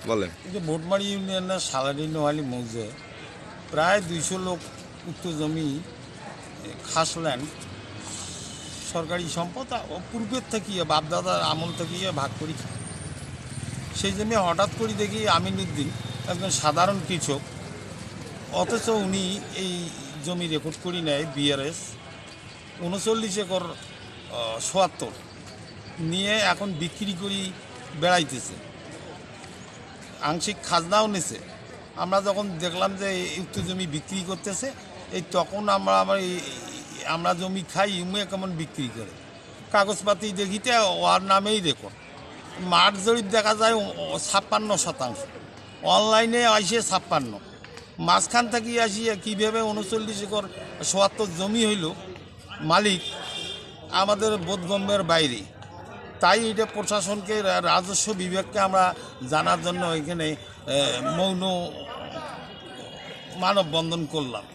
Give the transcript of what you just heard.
বলেন। এই যে ভোটমারি ইউনিয়নের সালারি নোয়ালি মৌজে প্রায় 200 লোক উক্ত জমি খাসল্যান্ড সরকারি সম্পদ পূর্বের থেকে বাপদাদার আমল থেকে ভাগ করি খায়। সেই জমি হঠাৎ করে দেখি আমিনুদ্দিন একজন সাধারণ কৃষক, অথচ উনি এই জমি রেকর্ড করি নেয় বিআরএস 39 একর ৭৭ নিয়ে এখন বিক্রি করি বেড়াইতেছে, আংশিক খাজনাও নিছে। আমরা যখন দেখলাম যে এই উক্ত জমি বিক্রি করতেছে, এই তখন আমরা জমি খাই ইউমে কেমন বিক্রি করে কাগজপাতি দেখিতে ওর নামেই রেকর্ড। মাঠ জরিপ দেখা যায় 56%, অনলাইনে আসে 56, মাঝখান থেকে আসিয়া কীভাবে 39 একর ৭৭ জমি হইল মালিক আমাদের বোধগম্যের বাইরে। তাই এটা প্রশাসনকে রাজস্ব বিভাগকে আমরা জানার জন্য এখানে মৌন মানববন্ধন করলাম।